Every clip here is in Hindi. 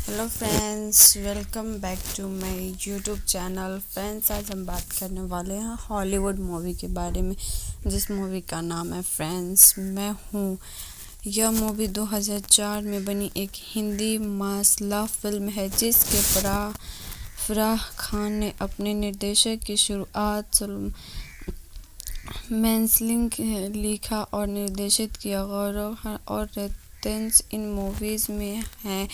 Hello friends, welcome back to my YouTube channel. Friends, आज हम बात करने वाले हैं हॉलीवुड मूवी के बारे में, जिस मूवी का नाम है फ्रेंड्स मैं हूँ। यह मूवी 2004 में बनी एक हिंदी मास लव फिल्म है, जिसके फराह खान ने अपने निर्देशन की शुरुआत मैंसलिंग लिखा और निर्देशित किया। गौरव और रेतेंस इन मूवीज में हैं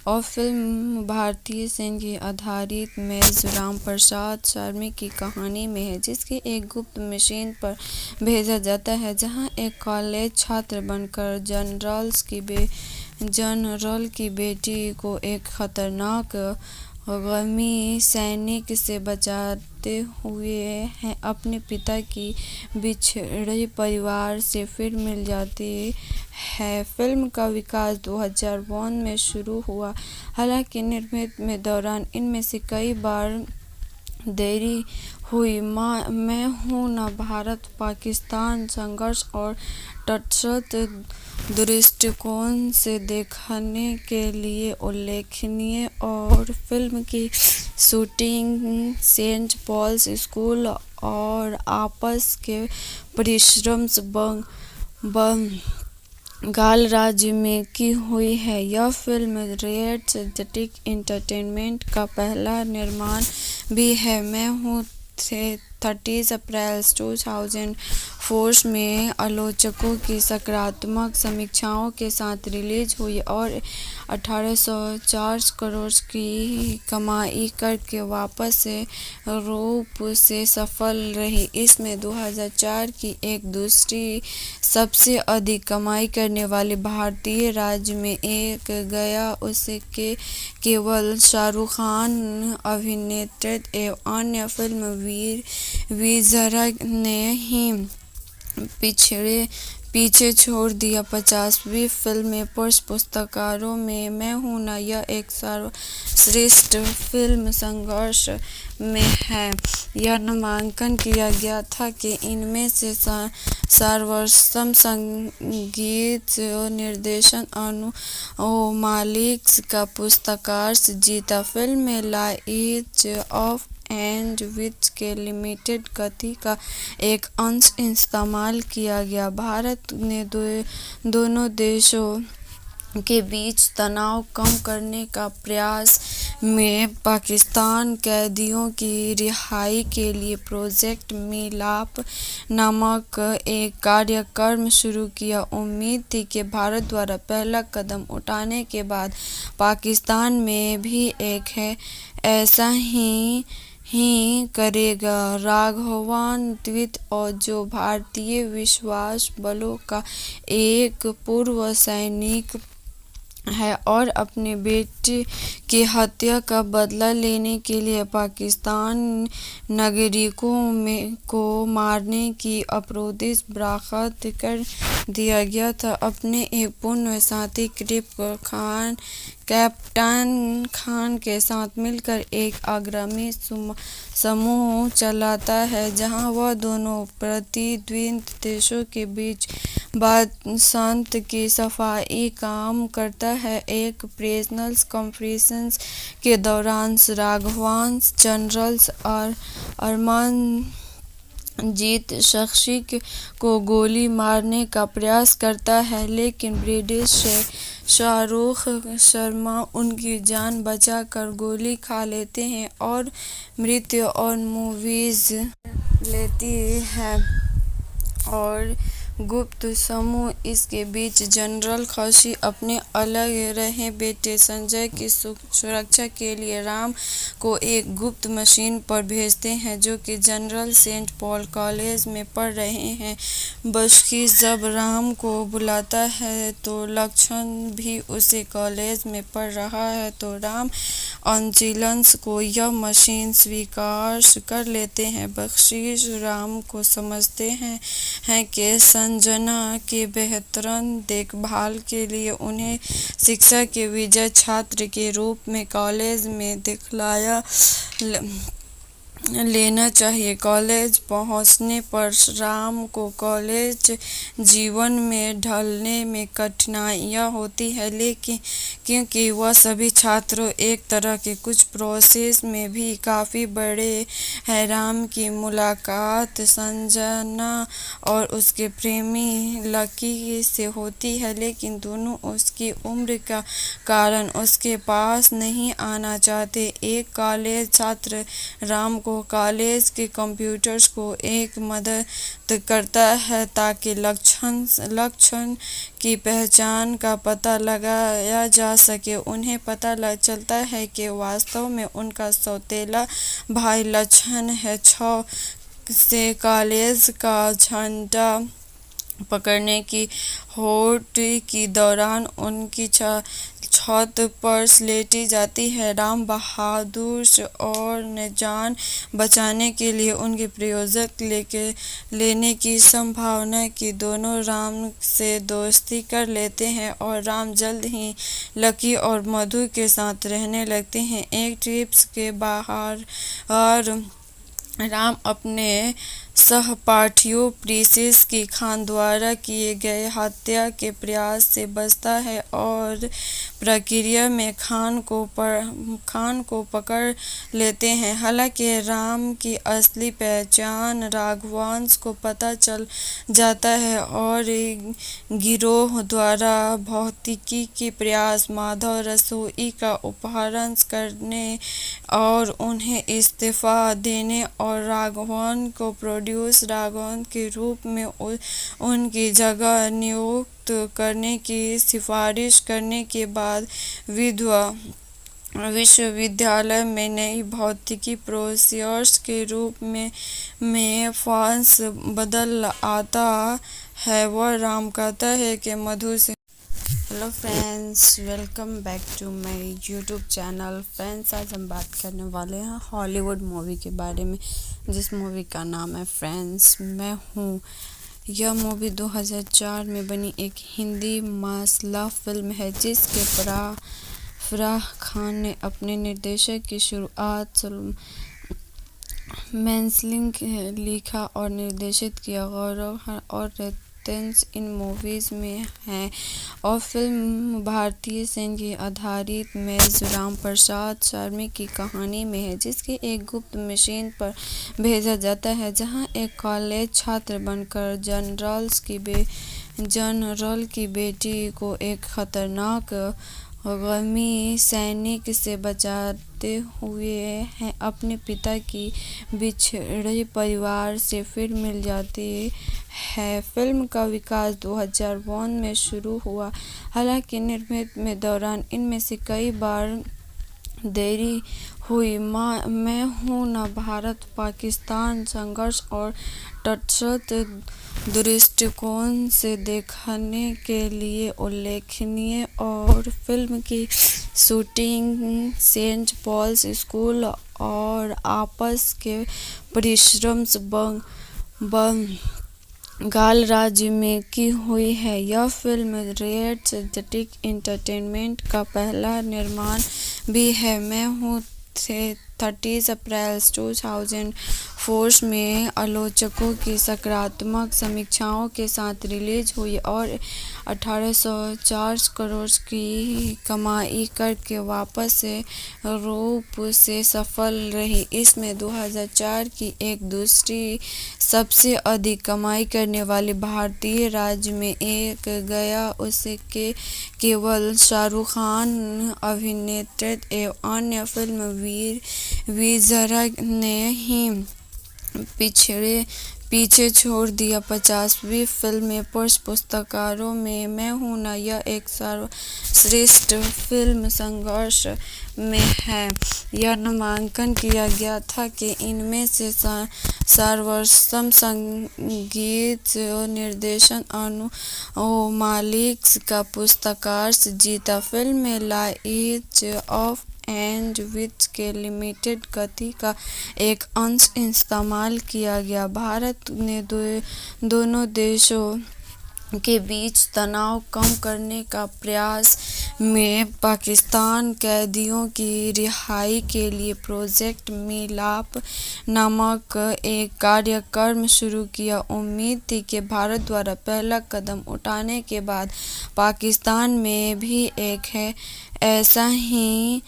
और फिल्म भारतीय सेन की आधारित मेज राम प्रसाद शर्मा की कहानी में है, जिसकी एक गुप्त मिशन पर भेजा जाता है, जहां एक कॉलेज छात्र बनकर जनरल की बेटी को एक खतरनाक गमी सैनिक से बचाते हुए हैं अपने पिता की बिछड़े परिवार से फिर मिल जाती है। फिल्म का विकास 2001 में शुरू हुआ, हालांकि निर्मित में दौरान इनमें से कई बार देरी हुई। मैं हूं ना भारत पाकिस्तान संघर्ष और तटस्थ दृष्टिकोण से देखने के लिए उल्लेखनीय और फिल्म की शूटिंग सेंट पॉल्स स्कूल और आपस के परिश्रम बंगाल राज्य में की हुई है। यह फिल्म रेड जेटिक एंटरटेनमेंट का पहला निर्माण भी है। मैं हूँ 30 अप्रैल 2004 में आलोचकों की सकारात्मक समीक्षाओं के साथ रिलीज हुई और 1804 करोड़ की कमाई करके वापस रूप से सफल रही। इसमें 2004 की एक दूसरी सबसे अधिक कमाई करने वाली भारतीय राज्य में एक गया। उसके केवल शाहरुख खान अभिनीत एवं अन्य फिल्म विजरा ने ही पीछे छोड़ दिया। 50वीं फिल्म पुरस्कारों में मैं हूं ना यह एक सर्वश्रेष्ठ फिल्म संघर्ष में है। यह नामांकन किया गया था कि इनमें से सर्वोत्तम संगीत निर्देशन अनु मालिक का पुरस्कार जीता। फिल्म में लाइट ऑफ एंड विच के लिमिटेड गति का एक अंश इस्तेमाल किया गया। भारत ने दोनों देशों के बीच तनाव कम करने का प्रयास में पाकिस्तान कैदियों की रिहाई के लिए प्रोजेक्ट मिलाप नामक एक कार्यक्रम शुरू किया। उम्मीद थी कि भारत द्वारा पहला कदम उठाने के बाद पाकिस्तान में भी एक है ऐसा ही करेगा। राघवान द्वित और जो भारतीय विश्वास बलों का एक पूर्व सैनिक है और अपने बेटे की हत्या का बदला लेने के लिए पाकिस्तान नागरिकों को मारने की अपराधिक बर्खास्त कर दिया गया था। अपने एक पूर्व साथी कैप्टन खान के साथ मिलकर एक अग्रणी समूह चलाता है, जहां वह दोनों प्रतिद्वंदी देशों के बीच बातचीत की सफाई काम करता है। एक प्रेस कॉन्फ्रेंस के दौरान राघवान जनरल अमरजीत शख्सी को गोली मारने का प्रयास करता है, लेकिन ब्रिटिश शाहरुख शर्मा उनकी जान बचाकर गोली खा लेते हैं और मृत्यु और मूवीज लेती है। और गुप्त समूह इसके बीच जनरल खसी अपने अलग रहे बेटे संजय की सुरक्षा के लिए राम को एक गुप्त मिशन पर भेजते हैं, जो कि जनरल सेंट पॉल कॉलेज में पढ़ रहे हैं। बशकी जब राम को बुलाता है तो लक्ष्मण भी उसी कॉलेज में पढ़ रहा है, तो राम अंजिलंस को यह मशीन स्वीकार कर लेते हैं। बख्शीश राम को समझते हैं कि संजना के बेहतर देखभाल के लिए उन्हें शिक्षा के विजय छात्र के रूप में कॉलेज में दिखलाया लेना चाहिए। कॉलेज पहुंचने पर राम को कॉलेज जीवन में ढलने में कठिनाइयां होती है, लेकिन क्योंकि वह सभी छात्रों एक तरह के कुछ प्रोसेस में भी काफ़ी बड़े हैं। राम की मुलाकात संजना और उसके प्रेमी लकी से होती है, लेकिन दोनों उसकी उम्र का कारण उसके पास नहीं आना चाहते। एक कॉलेज छात्र राम को कॉलेज के कंप्यूटर्स को एक मदद करता है ताकि लक्षण की पहचान का पता लगाया जा सके। उन्हें पता चलता है कि वास्तव में उनका सौतेला भाई लक्षण है। 6 से कॉलेज का झंडा पकड़ने की होड़ के दौरान उनकी छत पर लेटी जाती है। राम बहादुर और ने जान बचाने के लिए उनके प्रयोजक लेने की संभावना की दोनों राम से दोस्ती कर लेते हैं और राम जल्द ही लकी और मधु के साथ रहने लगते हैं। एक ट्रिप के बाहर और राम अपने सहपाठियों प्रिंसेस की खान द्वारा किए गए हत्या के प्रयास से बचता है और प्रक्रिया में खान को पकड़ लेते हैं। हालांकि राम की असली पहचान राघवांश को पता चल जाता है और गिरोह द्वारा भौतिकी के प्रयास माधव रसोई का अपहरण करने और उन्हें इस्तीफा देने और राघवन को प्रोड्यूस राघवन के रूप में उनकी जगह नियुक्त करने की सिफारिश करने के बाद विश्वविद्यालय में नई भौतिकी प्रोफेसर के रूप में फ्रांस बदल आता है। वह राम कहता है कि मधु से hello friends, welcome back to my YouTube channel. Friends, आज हम बात करने वाले हैं हॉलीवुड मूवी के बारे में, जिस मूवी का नाम है फ्रेंड्स मैं हूँ। यह मूवी 2004 में बनी एक हिंदी मसाला फिल्म है, जिसके फराह खान ने अपने निर्देशन की शुरुआत मैंसलिंग लिखा और निर्देशित किया। गौरव और रेतेश इन मूवीज में हैं और फिल्म भारतीय सेना की आधारित मेजर राम प्रसाद शर्मा की कहानी में है, जिसके एक गुप्त मिशन पर भेजा जाता है, जहां एक कॉलेज छात्र बनकर जनरल की बेटी को एक खतरनाक आगामी सैनिक से बचाते हुए हैं अपने पिता की बिछड़े परिवार से फिर मिल जाती है। फिल्म का विकास 2001 में शुरू हुआ, हालांकि निर्माण में दौरान इनमें से कई बार देरी हुई। मैं हूँ न भारत पाकिस्तान संघर्ष और तटस्थ दृष्टिकोण से देखने के लिए उल्लेखनीय और फिल्म की शूटिंग सेंट पॉल्स स्कूल और आपस के परिश्रम बंगाल राज्य में की हुई है। यह फिल्म रेड जेटिक एंटरटेनमेंट का पहला निर्माण भी है। मैं हूँ 30 अप्रैल 2004 में आलोचकों की सकारात्मक समीक्षाओं के साथ रिलीज हुई और 1804 करोड़ की कमाई करके वापस से रूप से सफल रही। इसमें 2004 की एक दूसरी सबसे अधिक कमाई करने वाली भारतीय राज्य में एक गया। उसके केवल शाहरुख खान अभिनीत एवं अन्य फिल्म विजरा ने ही पीछे छोड़ दिया। 50वीं फिल्म पुरस्कारों में मैं हूँ न यह एक सर्वश्रेष्ठ फिल्म संघर्ष में है। यह नामांकन किया गया था कि इनमें से सर्वोत्तम संगीत निर्देशन अनु मालिक का पुरस्कार जीता। फिल्म में लाइट ऑफ एंड विच के लिमिटेड गति का एक अंश इस्तेमाल किया गया। भारत ने दोनों देशों के बीच तनाव कम करने का प्रयास में पाकिस्तान कैदियों की रिहाई के लिए प्रोजेक्ट मिलाप नामक एक कार्यक्रम शुरू किया। उम्मीद थी कि भारत द्वारा पहला कदम उठाने के बाद पाकिस्तान में भी एक है ऐसा ही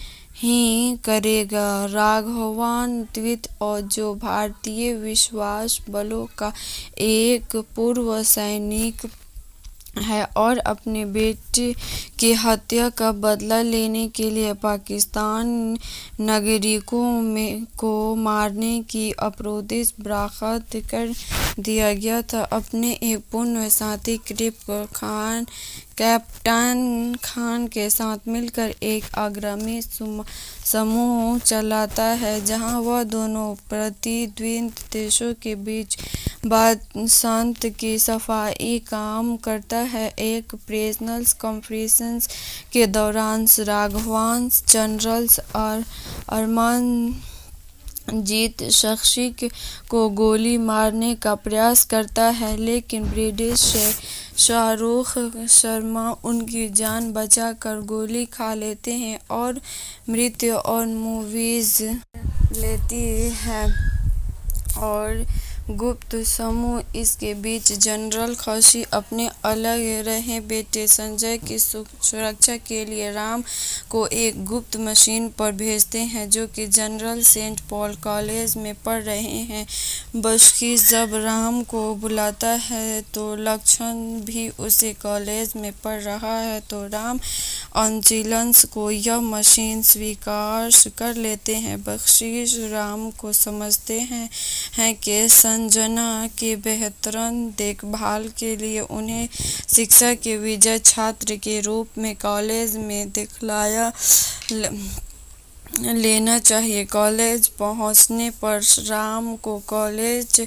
करेगा। राघवान्वित और जो भारतीय विश्वास बलों का एक पूर्व सैनिक है और अपने बेटे की हत्या का बदला लेने के लिए पाकिस्तान नागरिकों को मारने की अप्रोदित बर्खास्त कर दिया गया था। अपने एक पूर्व साथी कैप्टन खान के साथ मिलकर एक अग्रणी समूह चलाता है जहां वह दोनों प्रतिद्वंदी देशों के बीच बातचीत की सफाई काम करता है। एक प्रेस कॉन्फ्रेंस के दौरान राघवांश जनरल अमरजीत शक्ति को गोली मारने का प्रयास करता है, लेकिन ब्रिटिश शाहरुख शर्मा उनकी जान बचाकर गोली खा लेते हैं और मृत्यु और मूवीज लेती है। और गुप्त समूह इसके बीच जनरल खशी अपने अलग रहे बेटे संजय की सुरक्षा के लिए राम को एक गुप्त मिशन पर भेजते हैं जो कि जनरल सेंट पॉल कॉलेज में पढ़ रहे हैं। बशकीर जब राम को बुलाता है तो लक्ष्मण भी उसी कॉलेज में पढ़ रहा है, तो राम अंचलन्स को यह मिशन स्वीकार कर लेते हैं। बशकीर राम को समझते हैं कि संजना की बेहतर देखभाल के लिए उन्हें शिक्षा के विजयी छात्र के रूप में कॉलेज में दिखला लेना चाहिए। कॉलेज पहुंचने पर राम को कॉलेज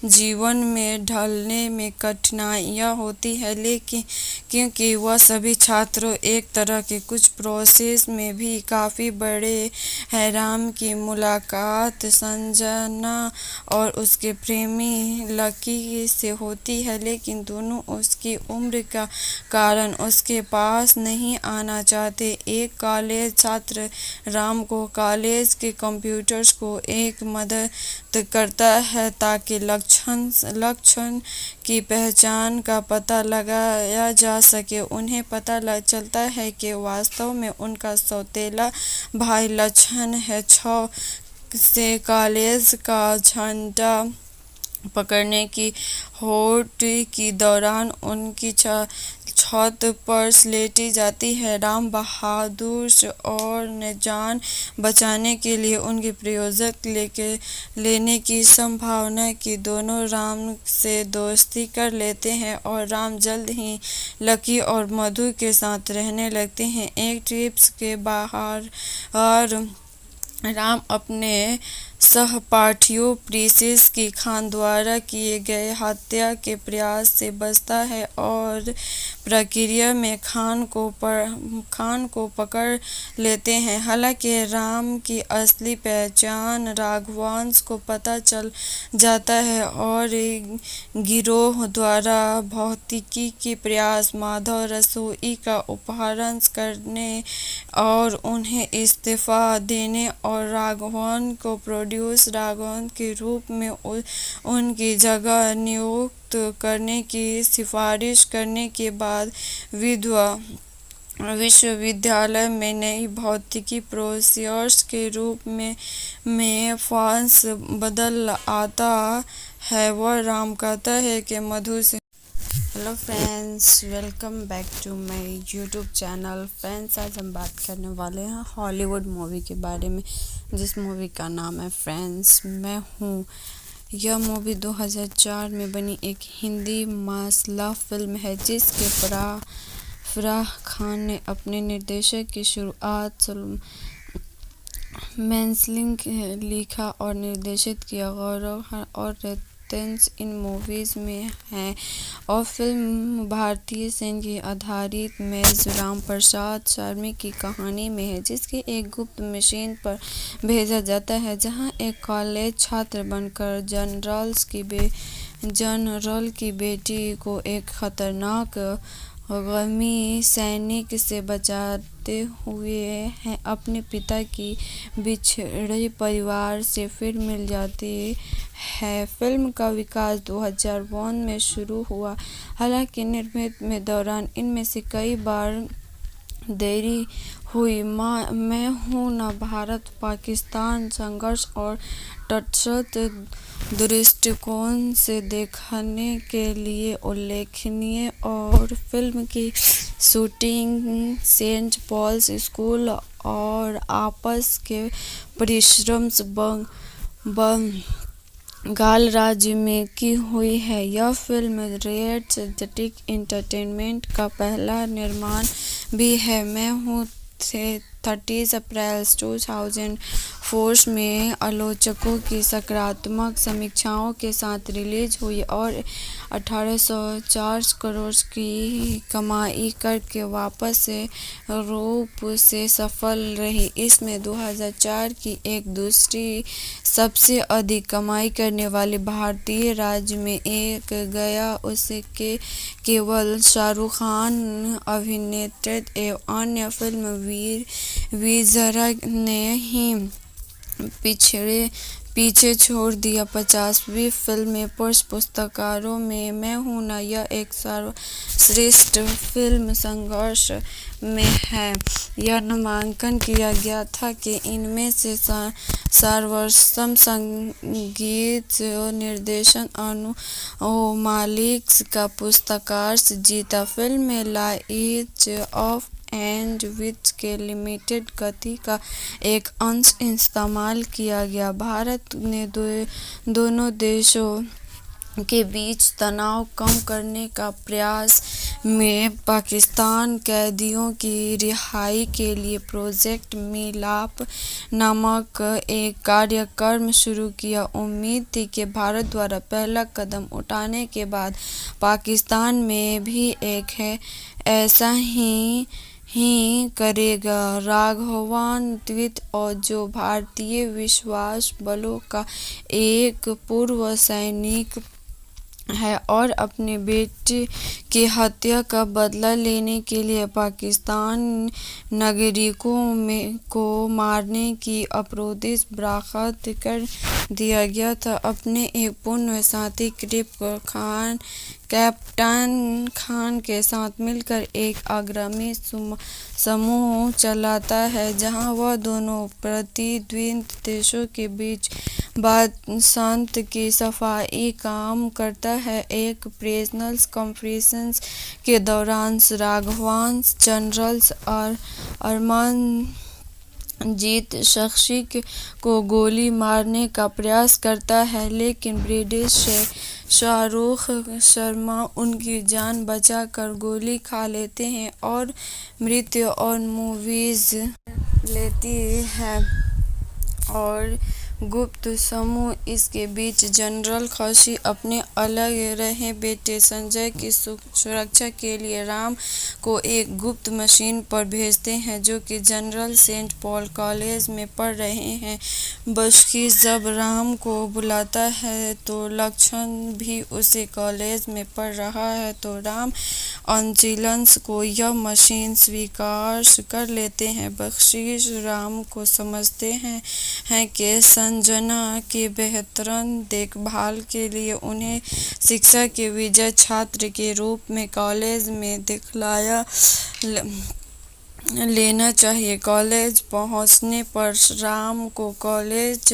जीवन में ढलने में कठिनाइयां होती है, लेकिन क्योंकि वह सभी छात्रों एक तरह के कुछ प्रोसेस में भी काफ़ी बड़े हैं। राम की मुलाकात संजना और उसके प्रेमी लकी से होती है, लेकिन दोनों उसकी उम्र का कारण उसके पास नहीं आना चाहते। एक कॉलेज छात्र राम को कॉलेज के कंप्यूटर्स को एक मदद करता है ताकि लक्ष्मण की पहचान का पता लगाया जा सके। उन्हें पता चलता है कि वास्तव में उनका सौतेला भाई लक्ष्मण है। 6 से कॉलेज का झंडा पकड़ने की होड़ के दौरान उनकी छत पर लेटी जाती है। राम बहादुर और जान बचाने के लिए उनके प्रयोजक लेने की संभावना की दोनों राम से दोस्ती कर लेते हैं और राम जल्द ही लकी और मधु के साथ रहने लगते हैं। एक ट्रिप के बाहर राम अपने सहपाठियों प्रिंसेस की खान द्वारा किए गए हत्या के प्रयास से बचता है और प्रक्रिया में खान को पकड़ लेते हैं। हालांकि राम की असली पहचान राघवांश को पता चल जाता है और गिरोह द्वारा भौतिकी के प्रयास माधव रसोई का अपहरण करने और उन्हें इस्तीफा देने और राघवन को प्रोड्यूस राघवन के रूप में उनकी जगह नियुक्त करने की सिफारिश करने के बाद विश्वविद्यालय में नई भौतिकी प्रोफेसर के रूप में फॉन्स बदल आता है। वह राम कहता है कि मधु से hello friends, welcome back to my YouTube channel. Friends, आज हम बात करने वाले हैं हॉलीवुड मूवी के बारे में, जिस मूवी का नाम है फ्रेंड्स मैं हूँ। यह मूवी 2004 में बनी एक हिंदी मास लव फिल्म है जिसके फराह खान ने अपने निर्देशन की शुरुआत मैंसलिंग लिखा और निर्देशित किया। गौरव और रितेश इन मूवीज में हैं और फिल्म भारतीय सैन्य आधारित मेजर राम प्रसाद शर्मा की कहानी में है, जिसके एक गुप्त मिशन पर भेजा जाता है जहां एक कॉलेज छात्र बनकर जनरल्स की जनरल की बेटी को एक खतरनाक गमी सैनिक से बचाते हुए अपने पिता की बिछड़े परिवार से फिर मिल जाती है। फिल्म का विकास 2001 में शुरू हुआ, हालांकि निर्माण के दौरान इनमें से कई बार देरी हुई। मैं हूं ना भारत-पाकिस्तान संघर्ष और तटस्थ दृष्टिकोण से देखने के लिए उल्लेखनीय और फिल्म की शूटिंग सेंट पॉल्स स्कूल और आपस के परिश्रम बंगाल राज्य में की हुई है। यह फिल्म रेड चिलीज एंटरटेनमेंट का पहला निर्माण भी है। मैं हूं 30 अप्रैल 2004 में आलोचकों की सकारात्मक समीक्षाओं के साथ रिलीज हुई और 1804 करोड़ की कमाई करके वापस रूप से सफल रही। इसमें 2004 की एक दूसरी सबसे अधिक कमाई करने वाली भारतीय राज्य में एक गया। उसके केवल शाहरुख खान अभिनीत एवं अन्य फिल्म विजरा ने ही पीछे छोड़ दिया। 50वीं फिल्म पुरस्कारों में मैं हूं ना यह एक सर्वश्रेष्ठ फिल्म संघर्ष में है। यह नामांकन किया गया था कि इनमें से सर्वोत्तम संगीत निर्देशन अनु मालिक का पुरस्कार जीता। फिल्म में लाइट्स ऑफ एंड विच के लिमिटेड गति का एक अंश इस्तेमाल किया गया। भारत ने दोनों देशों के बीच तनाव कम करने का प्रयास में पाकिस्तान कैदियों की रिहाई के लिए प्रोजेक्ट मिलाप नामक एक कार्यक्रम शुरू किया। उम्मीद थी कि भारत द्वारा पहला कदम उठाने के बाद पाकिस्तान में भी एक ऐसा ही करेगा। राघवन द्विवेदी, और जो भारतीय विश्वास बलों का एक पूर्व सैनिक है और अपने बेटे की हत्या का बदला लेने के लिए पाकिस्तान नागरिकों को मारने की अप्रोदित बर्खास्त कर दिया गया था। अपने एक पूर्व साथी कैप्टन खान के साथ मिलकर एक अग्रणी समूह चलाता है, जहां वह दोनों प्रतिद्वंदी देशों के बीच बातचीत की सफाई काम करता है। एक प्रेस कॉन्फ्रेंस के दौरान राघवन जनरल अमरजीत शक्ति को गोली मारने का प्रयास करता है, लेकिन ब्रिटिश शाहरुख शर्मा उनकी जान बचाकर गोली खा लेते हैं और मृत्यु और मूवीज लेती है। और गुप्त समूह इसके बीच जनरल खसी अपने अलग रहे बेटे संजय की सुरक्षा के लिए राम को एक गुप्त मिशन पर भेजते हैं, जो कि जनरल सेंट पॉल कॉलेज में पढ़ रहे हैं। बख्शी जब राम को बुलाता है तो लक्ष्मण भी उसी कॉलेज में पढ़ रहा है, तो राम अंचलन को यह मिशन स्वीकार कर लेते हैं। बख्शी राम को समझते हैं कि संजना की बेहतर देखभाल के लिए उन्हें शिक्षा के विजयी छात्र के रूप में कॉलेज में दाखिला लेना चाहिए। कॉलेज पहुंचने पर राम को कॉलेज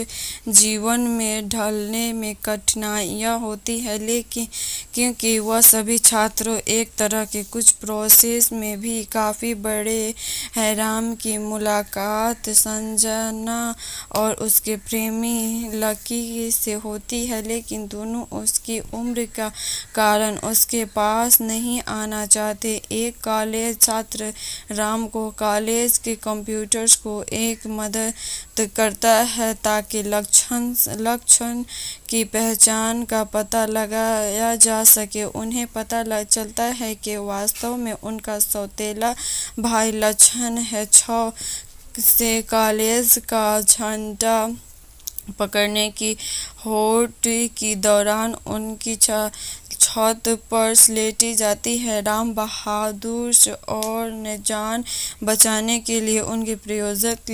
जीवन में ढलने में कठिनाइयां होती है, लेकिन क्योंकि वह सभी छात्रों एक तरह के कुछ प्रोसेस में भी काफ़ी बड़े हैं। राम की मुलाकात संजना और उसके प्रेमी लकी से होती है, लेकिन दोनों उसकी उम्र का कारण उसके पास नहीं आना चाहते। एक कॉलेज छात्र राम को कॉलेज के कंप्यूटर्स को एक मदद करता है ताकि लक्ष्मण की पहचान का पता लगाया जा सके। उन्हें पता चलता है कि वास्तव में उनका सौतेला भाई लक्ष्मण है। 6 से कॉलेज का झंडा पकड़ने की होड़ के दौरान उनकी छत पर लेटी जाती है। राम बहादुर और ने जान बचाने के लिए उनके प्रयोजक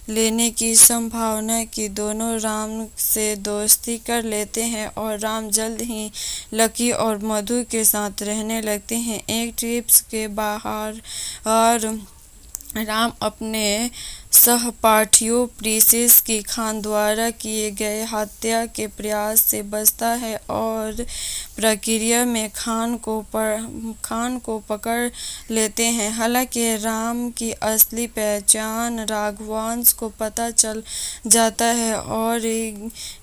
लेने की संभावना की दोनों राम से दोस्ती कर लेते हैं और राम जल्द ही लकी और मधु के साथ रहने लगते हैं। एक ट्रिप के बाहर राम अपने सहपाठियों प्रिंसेस की खान द्वारा किए गए हत्या के प्रयास से बचता है और प्रक्रिया में खान को पकड़ लेते हैं। हालांकि राम की असली पहचान राघवांश को पता चल जाता है और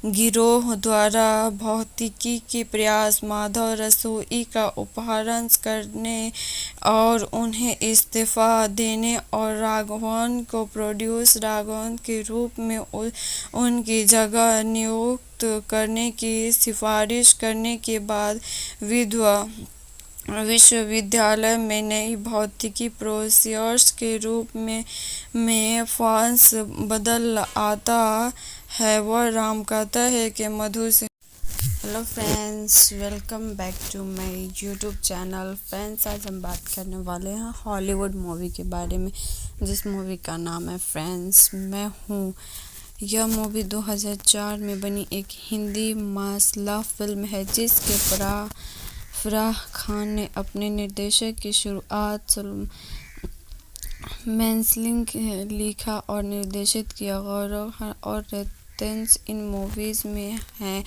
गिरोह द्वारा भौतिकी के प्रयास माधव रसोई का अपहरण करने और उन्हें इस्तीफा देने और राघवन को प्रोड्यूस राघवन के रूप में उनकी जगह नियुक्त करने की सिफारिश करने के बाद विश्वविद्यालय में नई भौतिकी प्रोफेसर के रूप में फ्रांस बदल आता है। वह राम कहता है कि मधु से hello friends, welcome back to my YouTube channel. Friends, आज हम बात करने वाले हैं हॉलीवुड मूवी के बारे में, जिस मूवी का नाम है फ्रेंड्स मैं हूँ। यह मूवी 2004 में बनी एक हिंदी मास लव फिल्म है, जिसके फराह खान ने अपने निर्देशन की शुरुआत मैंसलिंग लिखा और निर्देशित किया। गौरव और रेतेंस इन मूवीज में हैं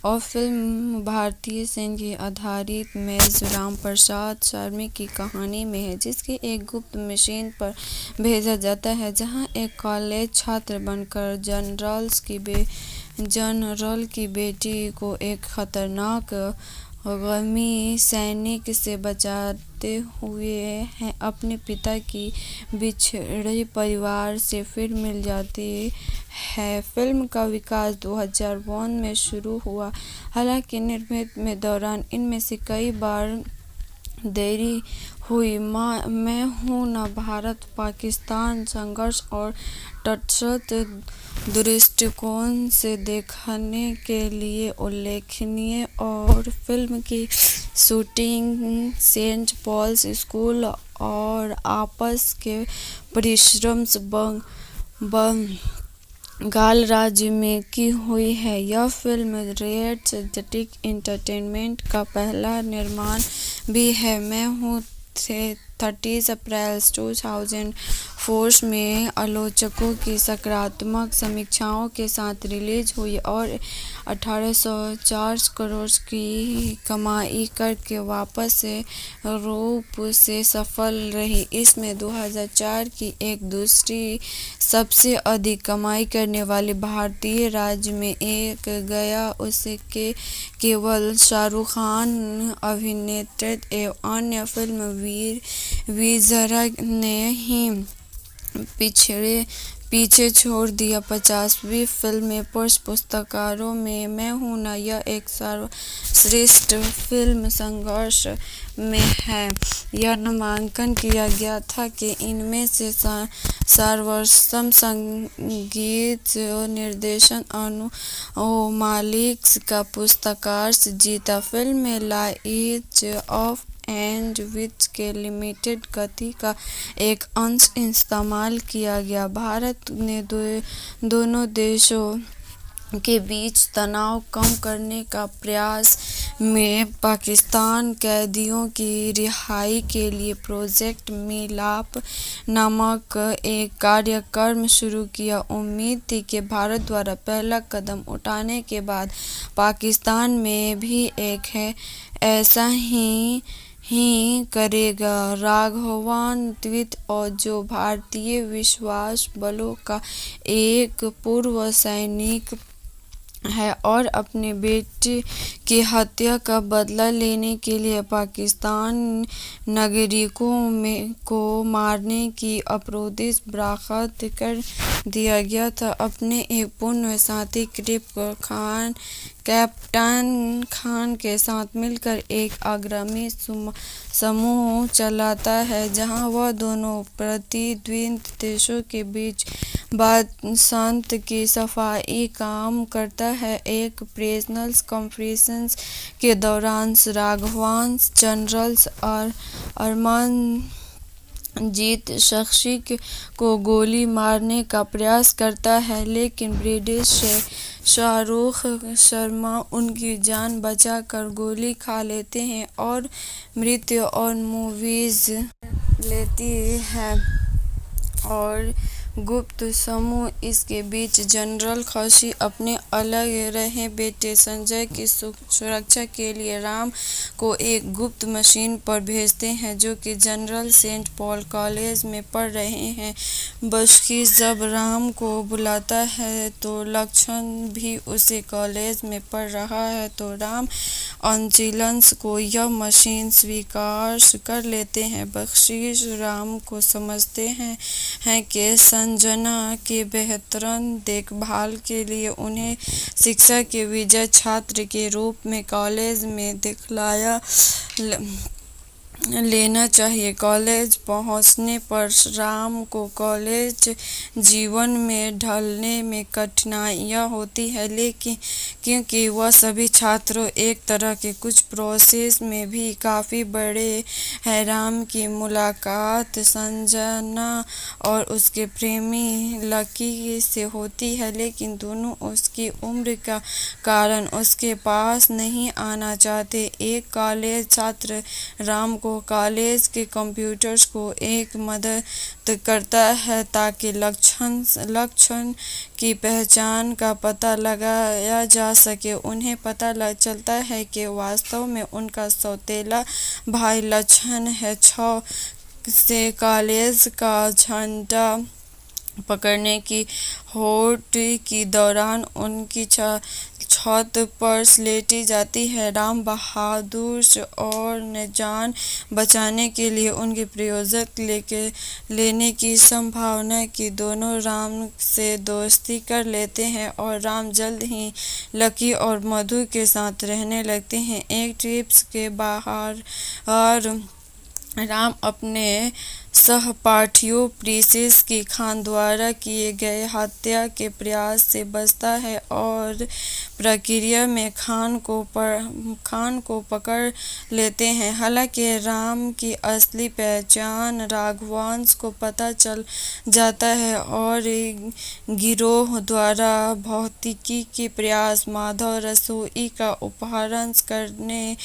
और फिल्म भारतीय सैन्य की आधारित मेजर राम प्रसाद शर्मा की कहानी में है, जिसकी एक गुप्त मिशन पर भेजा जाता है, जहां एक कॉलेज छात्र बनकर जनरल की बेटी को एक खतरनाक गमी सैनिक से बचाते हुए हैं अपने पिता की बिछड़े परिवार से फिर मिल जाती है। फिल्म का विकास 2001 में शुरू हुआ, हालांकि निर्माण में दौरान इनमें से कई बार देरी हुई। मैं हूँ ना भारत पाकिस्तान संघर्ष और तटस्थ दृष्टिकोण से देखने के लिए उल्लेखनीय और फिल्म की शूटिंग सेंट पॉल्स स्कूल और आपस के परिश्रम बंगाल राज्य में की हुई है। यह फिल्म रेड चिलीज एंटरटेनमेंट का पहला निर्माण भी है। मैं हूँ 30 अप्रैल 2004 में आलोचकों की सकारात्मक समीक्षाओं के साथ रिलीज हुई और 1804 करोड़ की कमाई करके वापस रूप से सफल रही। इसमें 2004 की एक दूसरी सबसे अधिक कमाई करने वाली भारतीय राज्य में एक गया। उसके केवल शाहरुख खान अभिनेत्री एवं अन्य फिल्म विजरा ने ही पीछे छोड़ दिया। 50वीं फिल्म पुरस्कारों में मैं हूँ ना यह एक सर्वश्रेष्ठ फिल्म संघर्ष में है। यह नामांकन किया गया था कि इनमें से सर्वोत्तम संगीत निर्देशन अनु मालिक का पुरस्कार जीता। फिल्म में लाइट ऑफ एंड विच के लिमिटेड गति का एक अंश इस्तेमाल किया गया। भारत ने दोनों देशों के बीच तनाव कम करने का प्रयास में पाकिस्तान कैदियों की रिहाई के लिए प्रोजेक्ट मिलाप नामक एक कार्यक्रम शुरू किया। उम्मीद थी कि भारत द्वारा पहला कदम उठाने के बाद पाकिस्तान में भी एक ऐसा ही करेगा। राघवन द्वित और जो भारतीय विश्वास बलों का एक पूर्व सैनिक है और अपने बेटे की हत्या का बदला लेने के लिए पाकिस्तान नागरिकों को मारने की अपराधिक बर्खास्त कर दिया गया था। अपने एक पूर्व साथी कैप्टन खान के साथ मिलकर एक अग्रणी समूह चलाता है, जहां वह दोनों प्रतिद्वंदी देशों के बीच बसंत की सफाई काम करता है। एक प्रेस कॉन्फ्रेंस के दौरान राघवांश जनरल अमरजीत शख्सी को गोली मारने का प्रयास करता है, लेकिन ब्रिटिश शाहरुख शर्मा उनकी जान बचाकर गोली खा लेते हैं और मृत्यु और मूवीज लेती है। और गुप्त समूह इसके बीच जनरल खसी अपने अलग रहे बेटे संजय की सुरक्षा के लिए राम को एक गुप्त मिशन पर भेजते हैं, जो कि जनरल सेंट पॉल कॉलेज में पढ़ रहे हैं। बख्शी जब राम को बुलाता है तो लक्ष्मण भी उसी कॉलेज में पढ़ रहा है, तो राम अंचिलंस को यह मिशन स्वीकार कर लेते हैं। बख्शी राम को समझते हैं कि संजना के बेहतर देखभाल के लिए उन्हें शिक्षा के विजयी छात्र के रूप में कॉलेज में दाखिला लेना चाहिए। कॉलेज पहुंचने पर राम को कॉलेज जीवन में ढलने में कठिनाइयां होती है, लेकिन क्योंकि वह सभी छात्रों एक तरह के कुछ प्रोसेस में भी काफ़ी बड़े हैं। राम की मुलाकात संजना और उसके प्रेमी लकी से होती है, लेकिन दोनों उसकी उम्र का कारण उसके पास नहीं आना चाहते। एक कॉलेज छात्र राम को कॉलेज के कंप्यूटर्स को एक मदद करता है ताकि लक्ष्मण की पहचान का पता लगाया जा सके। उन्हें पता चलता है कि वास्तव में उनका सौतेला भाई लक्ष्मण है। 6 से कॉलेज का झंडा पकड़ने की होड़ के दौरान उनकी छत पर लेटी जाती है। राम बहादुर और जान बचाने के लिए उनके प्रयोजक लेने की संभावना की दोनों राम से दोस्ती कर लेते हैं और राम जल्द ही लकी और मधु के साथ रहने लगते हैं। एक ट्रिप के बाहर राम अपने सहपाठियों प्रिंसेस की खान द्वारा किए गए हत्या के प्रयास से बचता है और प्रक्रिया में खान को पकड़ लेते हैं। हालांकि राम की असली पहचान राघवांश को पता चल जाता है और गिरोह द्वारा भौतिकी के प्रयास माधव रसोई का अपहरण करने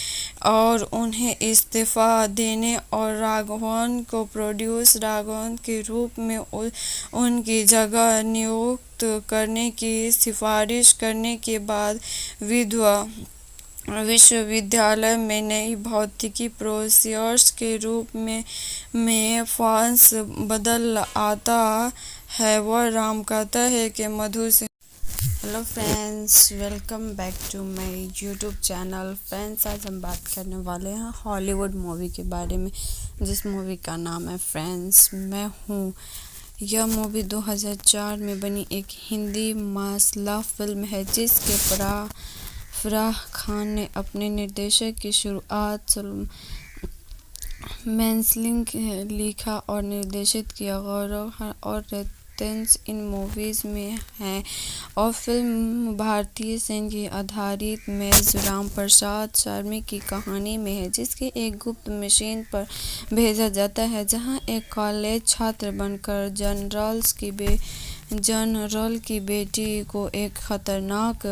और उन्हें इस्तीफा देने और राघवन को प्रोड्यूस राघवन के रूप में उनकी जगह नियुक्त करने की सिफारिश करने के बाद विश्वविद्यालय में नई भौतिकी प्रोफेसर के रूप में फ्रांस बदल आता है। वह राम कहता है कि मधु से hello friends, welcome back to my YouTube channel. Friends, आज हम बात करने वाले हैं हॉलीवुड मूवी के बारे में, जिस मूवी का नाम है फ्रेंड्स मैं हूँ। यह मूवी 2004 में बनी एक हिंदी मास लव फिल्म है, जिसके फराह खान ने अपने निर्देशन की शुरुआत मैंसलिंग लिखा और निर्देशित किया। गौरव और इन मूवीज में हैं और फिल्म भारतीय संगीत आधारित मेज राम प्रसाद शर्मा की कहानी में है, जिसके एक गुप्त मिशन पर भेजा जाता है, जहां एक कॉलेज छात्र बनकर जनरल की बेटी को एक खतरनाक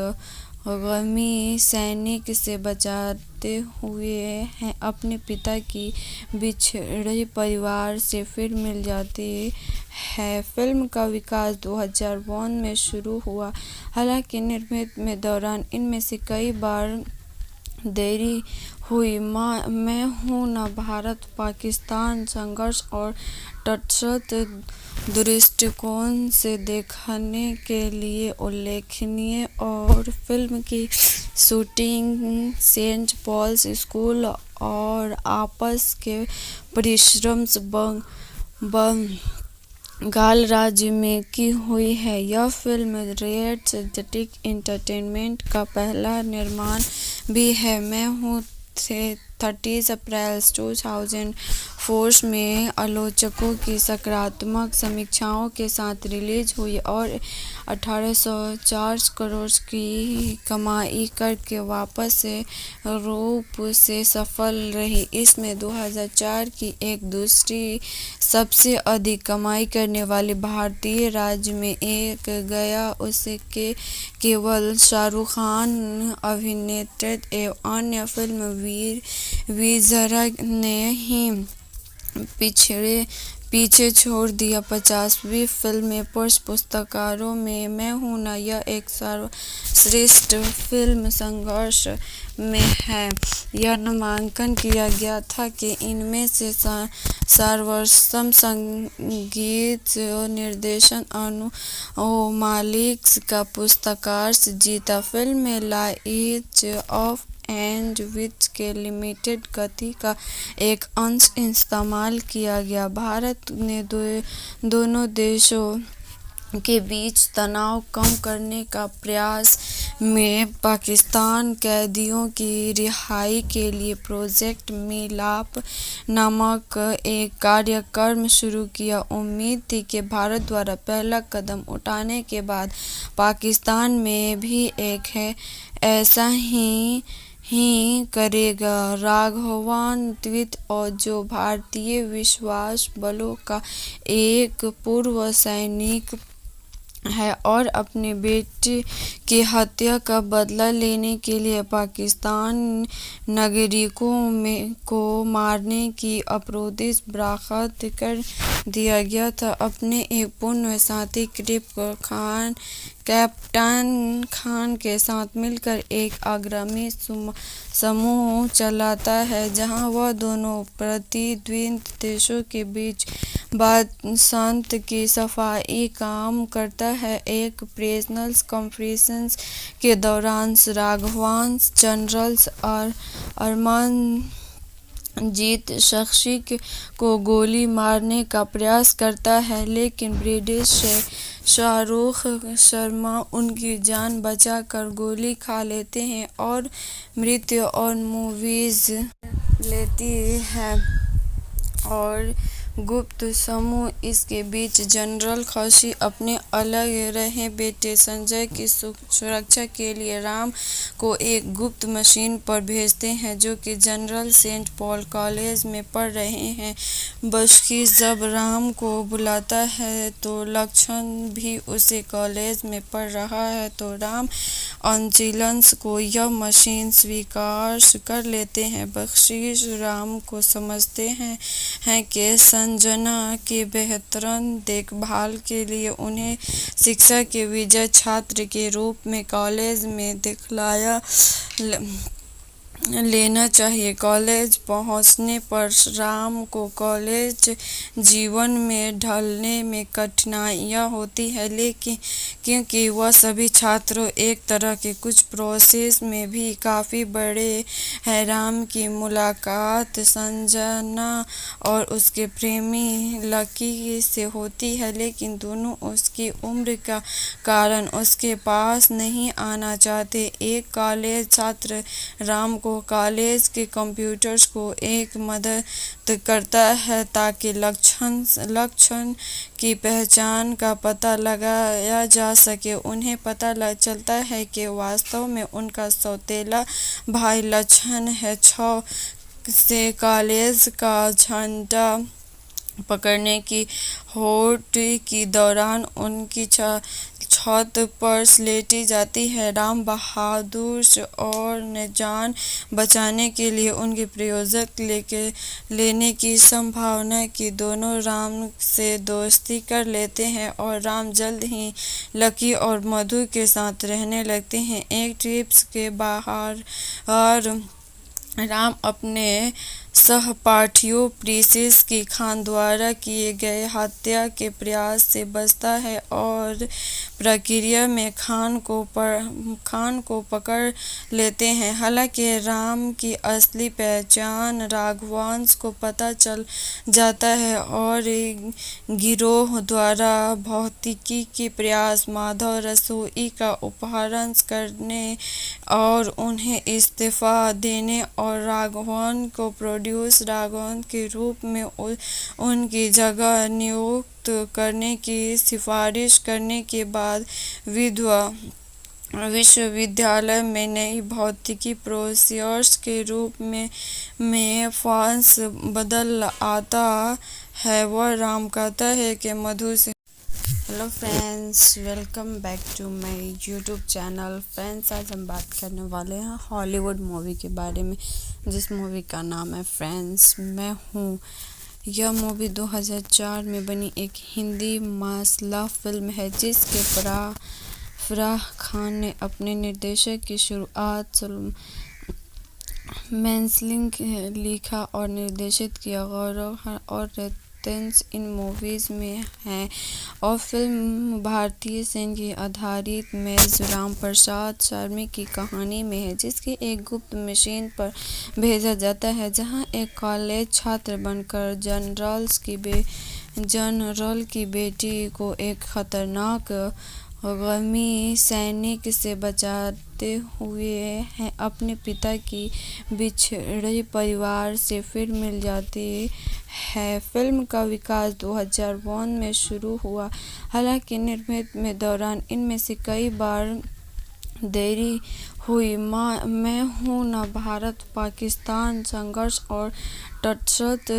आगामी सैनिक से बचाते हुए हैं अपने पिता की बिछड़े परिवार से फिर मिल जाती है। फिल्म का विकास 2001 में शुरू हुआ, हालांकि निर्माण में दौरान इनमें से कई बार देरी हुई। मैं हूँ न भारत पाकिस्तान संघर्ष और तटस्थ दृष्टिकोण से देखने के लिए उल्लेखनीय और फिल्म की शूटिंग सेंट पॉल्स स्कूल और आपस के परिश्रम बंगाल राज्य में की हुई है। यह फिल्म रेड जेटिक एंटरटेनमेंट का पहला निर्माण भी है। मैं हूँ 30 अप्रैल 2004 में आलोचकों की सकारात्मक समीक्षाओं के साथ रिलीज हुई और 1804 करोड़ की कमाई करके वापस रूप से सफल रही। इसमें 2004 की एक दूसरी सबसे अधिक कमाई करने वाली भारतीय राज्य में एक गया। उसके केवल शाहरुख खान अभिनीत एवं अन्य फिल्म वीरज़ारा ने ही पीछे छोड़ दिया। 50वीं फिल्म पुरुष पुरस्कारों में मैं हूं ना यह एक सर्वश्रेष्ठ फिल्म संघर्ष में है। यह नामांकन किया गया था कि इनमें से सर्वोत्तम संगीत निर्देशन अनु मालिक का पुरस्कार जीता। फिल्म में लाइट्स ऑफ एंड विच के लिमिटेड गति का एक अंश इस्तेमाल किया गया। भारत ने दोनों देशों के बीच तनाव कम करने का प्रयास में पाकिस्तान कैदियों की रिहाई के लिए प्रोजेक्ट मिलाप नामक एक कार्यक्रम शुरू किया। उम्मीद थी कि भारत द्वारा पहला कदम उठाने के बाद पाकिस्तान में भी एक ऐसा ही करेगा। राघवन द्विवेदी और जो भारतीय विश्वास बलों का एक पूर्व सैनिक है और अपने बेटे की हत्या का बदला लेने के लिए पाकिस्तान नागरिकों को मारने की अप्रोदित बर्खास्त कर दिया गया था। अपने एक पूर्व साथी कैप्टन खान के साथ मिलकर एक अग्रणी समूह चलाता है जहां वह दोनों प्रतिद्वंदी देशों के बीच बातचीत की सफाई काम करता है। एक प्रेस कॉन्फ्रेंस के दौरान राघवन जनरल अमरजीत शख्सी को गोली मारने का प्रयास करता है, लेकिन ब्रिटिश शाहरुख शर्मा उनकी जान बचाकर गोली खा लेते हैं और मृत्यु और मूवीज लेती है। और गुप्त समूह इसके बीच जनरल खसी अपने अलग रहे बेटे संजय की सुरक्षा के लिए राम को एक गुप्त मिशन पर भेजते हैं जो कि जनरल सेंट पॉल कॉलेज में पढ़ रहे हैं। बशकी जब राम को बुलाता है तो लक्ष्मण भी उसी कॉलेज में पढ़ रहा है, तो राम अंचलंस को यह मिशन स्वीकार कर लेते हैं। बख्शी राम को समझते हैं कि संजना की बेहतर देखभाल के लिए उन्हें शिक्षा के विजयी छात्र के रूप में कॉलेज में दाखिला लेना चाहिए। कॉलेज पहुंचने पर राम को कॉलेज जीवन में ढलने में कठिनाइयां होती है, लेकिन क्योंकि वह सभी छात्रों एक तरह के कुछ प्रोसेस में भी काफ़ी बड़े हैं। राम की मुलाकात संजना और उसके प्रेमी लकी से होती है, लेकिन दोनों उसकी उम्र का कारण उसके पास नहीं आना चाहते। एक कॉलेज छात्र राम को कॉलेज के कंप्यूटर्स को एक मदद करता है ताकि लक्ष्मण की पहचान का पता लगाया जा सके। उन्हें पता चलता है कि वास्तव में उनका सौतेला भाई लक्ष्मण है। 6 से कॉलेज का झंडा पकड़ने की होड़ के दौरान उनकी छत पर लेटी जाती है। राम बहादुर और ने जान बचाने के लिए उनके प्रोजेक्ट लेने की संभावना की दोनों राम से दोस्ती कर लेते हैं और राम जल्द ही लकी और मधु के साथ रहने लगते हैं। एक ट्रिप के बाहर राम अपने सहपाठियों प्रिंसेस की खान द्वारा किए गए हत्या के प्रयास से बचता है और प्रक्रिया में खान को पकड़ लेते हैं। हालांकि राम की असली पहचान राघवांश को पता चल जाता है और गिरोह द्वारा भौतिकी के प्रयास माधव रसोई का अपहरण करने और उन्हें इस्तीफा देने और राघवन को प्रोड्यूस राघवन के रूप में उनकी जगह नियुक्त करने की सिफारिश करने के बाद विश्वविद्यालय में नई भौतिकी प्रोफेसर के रूप में फॉन्स बदल आता है। वह राम कहता है कि मधु से hello friends, welcome back to my YouTube channel. Friends, आज हम बात करने वाले हैं हॉलीवुड मूवी के बारे में, जिस मूवी का नाम है फ्रेंड्स मैं हूँ। यह मूवी 2004 में बनी एक हिंदी मसाला फिल्म है, जिसके फराह खान ने अपने निर्देशन की शुरुआत मैंसलिंग लिखा और निर्देशित किया। गौरव और रेतेश इन मूवीज में हैं और फिल्म भारतीय सेना की आधारित मेजर राम प्रसाद शर्मा की कहानी में है, जिसके एक गुप्त मिशन पर भेजा जाता है, जहां एक कॉलेज छात्र बनकर जनरल की बेटी को एक खतरनाक आगामी सैनिक से बचाते हुए हैं अपने पिता की बिछड़े परिवार से फिर मिल जाती है। फिल्म का विकास 2001 में शुरू हुआ, हालांकि निर्माण में दौरान इनमें से कई बार देरी हुई। मैं हूँ न भारत पाकिस्तान संघर्ष और तटस्थ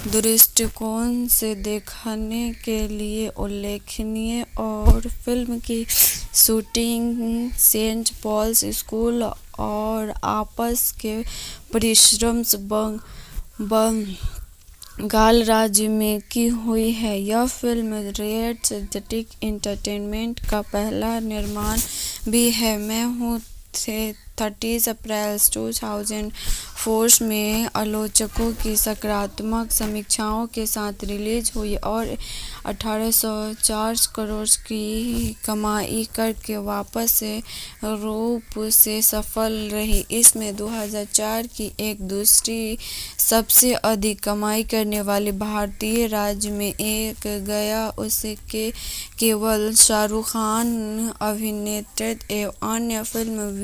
दृष्टिकोण से देखने के लिए उल्लेखनीय और फिल्म की शूटिंग सेंट पॉल्स स्कूल और आपस के परिश्रम बंगाल राज्य में की हुई है। यह फिल्म रेड जेटिक एंटरटेनमेंट का पहला निर्माण भी है। मैं हूँ 30 अप्रैल 2004 में आलोचकों की सकारात्मक समीक्षाओं के साथ रिलीज हुई और 1804 करोड़ की कमाई करके वापस रूप से सफल रही। इसमें 2004 की एक दूसरी सबसे अधिक कमाई करने वाली भारतीय राज्य में एक गया। उसके केवल शाहरुख खान अभिनीत एवं अन्य फिल्म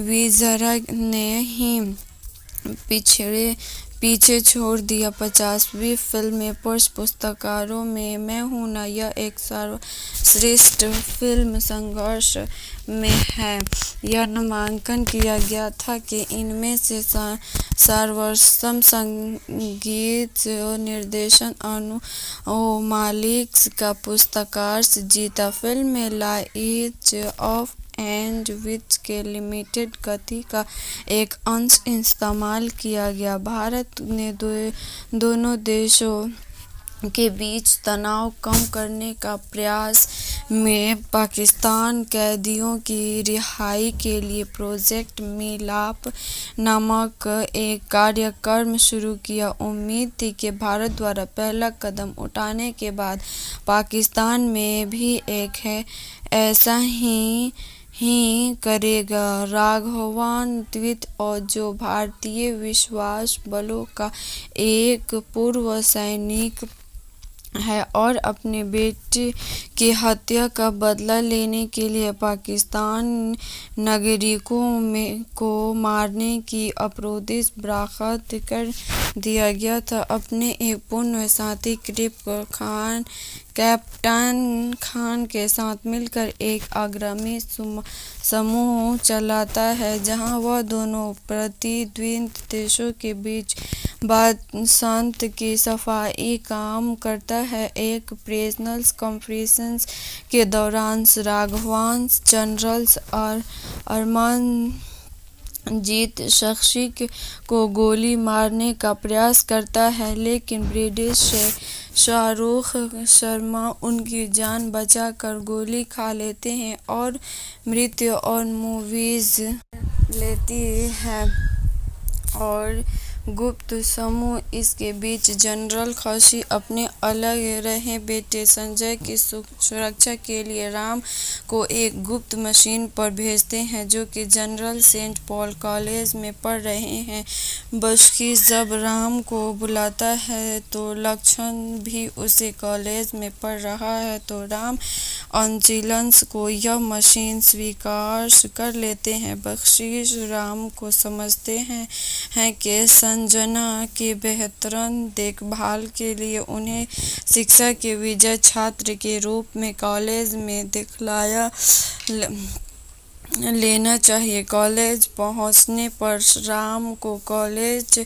विजरा ने ही पीछे छोड़ दिया। 50वीं फिल्म पुरस्कारों में मैं हूँ न यह एक सर्वश्रेष्ठ फिल्म संघर्ष में है। यह नामांकन किया गया था कि इनमें से सर्वोत्तम संगीत निर्देशन अनु मालिक का पुरस्कार जीता। फिल्म में लाइट ऑफ एंड विच के लिमिटेड गति का एक अंश इस्तेमाल किया गया। भारत ने दोनों देशों के बीच तनाव कम करने का प्रयास में पाकिस्तान कैदियों की रिहाई के लिए प्रोजेक्ट मिलाप नामक एक कार्यक्रम शुरू किया। उम्मीद थी कि भारत द्वारा पहला कदम उठाने के बाद पाकिस्तान में भी एक है ऐसा ही करेगा। राघवन द्वित और जो भारतीय विश्वास बलों का एक पूर्व सैनिक है और अपने बेटे की हत्या का बदला लेने के लिए पाकिस्तान नागरिकों को मारने की अपराधी बर्खास्त कर दिया गया था। अपने एक पूर्ण साथी कैप्टन खान के साथ मिलकर एक अग्रणी समूह चलाता है, जहां वह दोनों प्रतिद्वंदी देशों के बीच बातचीत की सफाई काम करता है। एक प्रेस कॉन्फ्रेंस के दौरान राघवांश जनरल अमरजीत शख्सी को गोली मारने का प्रयास करता है, लेकिन ब्रिटिश शाहरुख शर्मा उनकी जान बचाकर गोली खा लेते हैं और मृत्यु और मूवीज लेती है। और गुप्त समूह। इसके बीच जनरल खशी अपने अलग रहे बेटे संजय की सुरक्षा के लिए राम को एक गुप्त मिशन पर भेजते हैं, जो कि जनरल सेंट पॉल कॉलेज में पढ़ रहे हैं। बख्शी जब राम को बुलाता है तो लक्ष्मण भी उसी कॉलेज में पढ़ रहा है, तो राम अंचिलंस को यह मशीन स्वीकार कर लेते हैं। बख्शी राम को समझते हैं कि संजना की बेहतर देखभाल के लिए उन्हें शिक्षा के विजय छात्र के रूप में कॉलेज में दिखलाया लेना चाहिए। कॉलेज पहुंचने पर राम को कॉलेज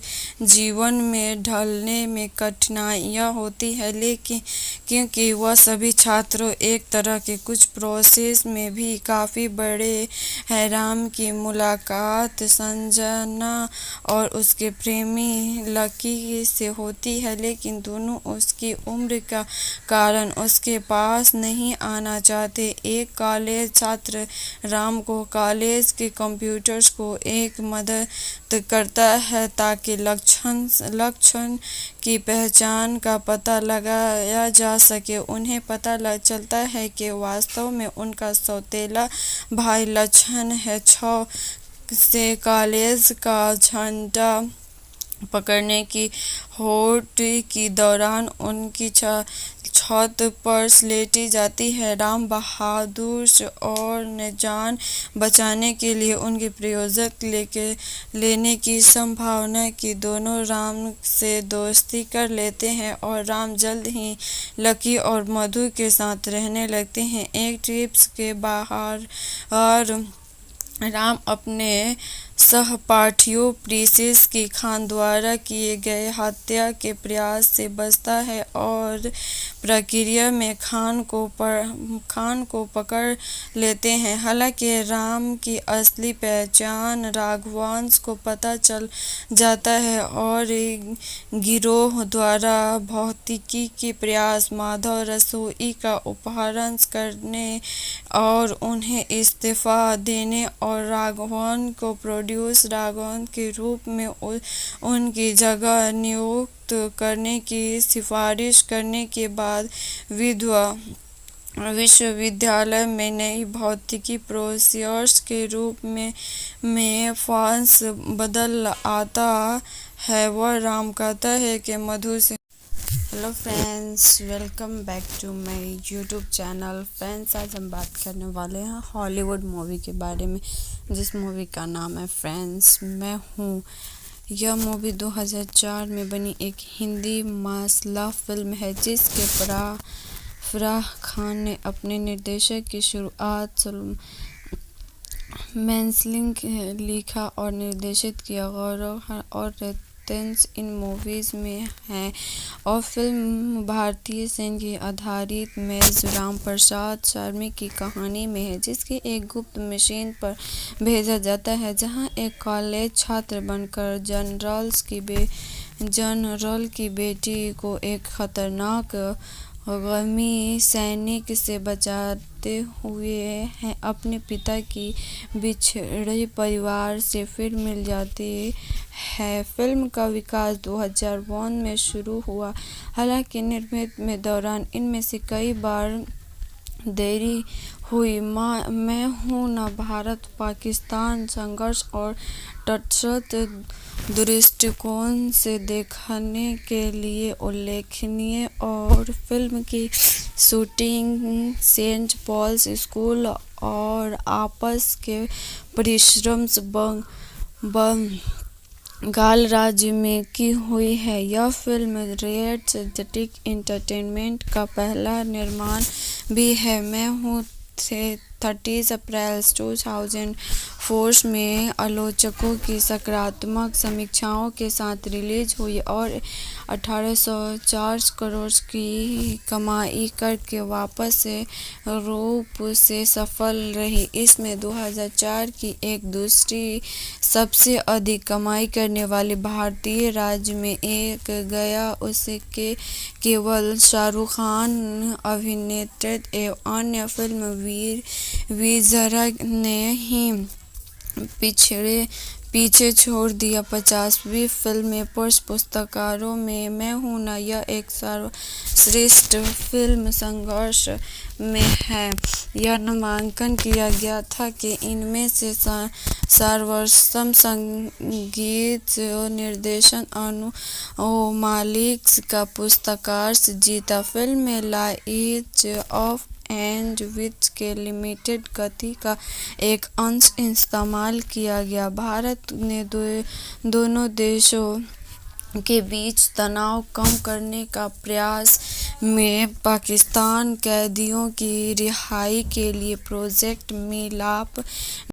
जीवन में ढलने में कठिनाइयां होती है, लेकिन क्योंकि वह सभी छात्रों एक तरह के कुछ प्रोसेस में भी काफ़ी बड़े हैं। राम की मुलाकात संजना और उसके प्रेमी लकी से होती है, लेकिन दोनों उसकी उम्र का कारण उसके पास नहीं आना चाहते। एक कॉलेज छात्र राम को कॉलेज के कंप्यूटर्स को एक मदद करता है ताकि लक्ष्मण की पहचान का पता लगाया जा सके। उन्हें पता चलता है कि वास्तव में उनका सौतेला भाई लक्ष्मण है। 6 से कॉलेज का झंडा पकड़ने की होड़ के दौरान उनकी छत पर लेटी जाती है। राम बहादुर और ने जान बचाने के लिए उनके प्रयोजक लेने की संभावना की दोनों राम से दोस्ती कर लेते हैं और राम जल्द ही लकी और मधु के साथ रहने लगते हैं। एक ट्रिप के बाहर राम अपने सहपाठियों प्रिंसेस की खान द्वारा किए गए हत्या के प्रयास से बचता है और प्रक्रिया में खान को पकड़ लेते हैं। हालांकि राम की असली पहचान राघवांश को पता चल जाता है और गिरोह द्वारा भौतिकी के प्रयास माधव रसोई का अपहरण करने और उन्हें इस्तीफा देने और राघवन को प्रोड्यूस राघवन के रूप में उनकी जगह नियुक्त करने की सिफारिश करने के बाद विश्वविद्यालय में नई भौतिकी प्रोफेसर के रूप में फॉन्स बदल आता है। वह राम कहता है कि मधु से hello friends, welcome back to my YouTube channel. Friends, आज हम बात करने वाले हैं हॉलीवुड मूवी के बारे में, जिस मूवी का नाम है फ्रेंड्स मैं हूँ। यह मूवी 2004 में बनी एक हिंदी मास लव फिल्म है, जिसके फराह खान ने अपने निर्देशन की शुरुआत मैंसलिंग लिखा और निर्देशित किया। गौरव और रितेश इन मूवीज में हैं और फिल्म भारतीय सैन्य आधारित मेजर राम प्रसाद शर्मा की कहानी में है, जिसके एक गुप्त मिशन पर भेजा जाता है, जहां एक कॉलेज छात्र बनकर जनरल की बेटी को एक खतरनाक आगामी सैनिक से बचाते हुए हैं अपने पिता की बिछड़े परिवार से फिर मिल जाती है। फिल्म का विकास 2001 में शुरू हुआ, हालांकि निर्माण में दौरान इनमें से कई बार देरी हुई। मैं हूँ न भारत पाकिस्तान संघर्ष और तटस्थ दृष्टिकोण से देखने के लिए उल्लेखनीय और फिल्म की शूटिंग सेंट पॉल्स स्कूल और आपस के परिश्रम बंगाल राज्य में की हुई है। यह फिल्म रेड चिलीज एंटरटेनमेंट का पहला निर्माण भी है। मैं हूँ 30 अप्रैल 2004 में आलोचकों की सकारात्मक समीक्षाओं के साथ रिलीज हुई और 1804 करोड़ की कमाई करके वापस रूप से सफल रही। इसमें 2004 की एक दूसरी सबसे अधिक कमाई करने वाली भारतीय राज्य में एक गया। उसके केवल शाहरुख खान अभिनीत एवं अन्य फिल्म वीर विजरा ने ही पीछे छोड़ दिया। 50वीं फिल्म में पुरुष पुरस्कारों में मैं हूं ना यह एक सर्वश्रेष्ठ फिल्म संघर्ष में है। यह नामांकन किया गया था कि इनमें से सर्वोत्तम संगीत निर्देशन अनु मालिक का पुरस्कार जीता। फिल्म में लाइज ऑफ एंड विच के लिमिटेड गति का एक अंश इस्तेमाल किया गया। भारत ने दोनों देशों के बीच तनाव कम करने का प्रयास में पाकिस्तानी कैदियों की रिहाई के लिए प्रोजेक्ट मिलाप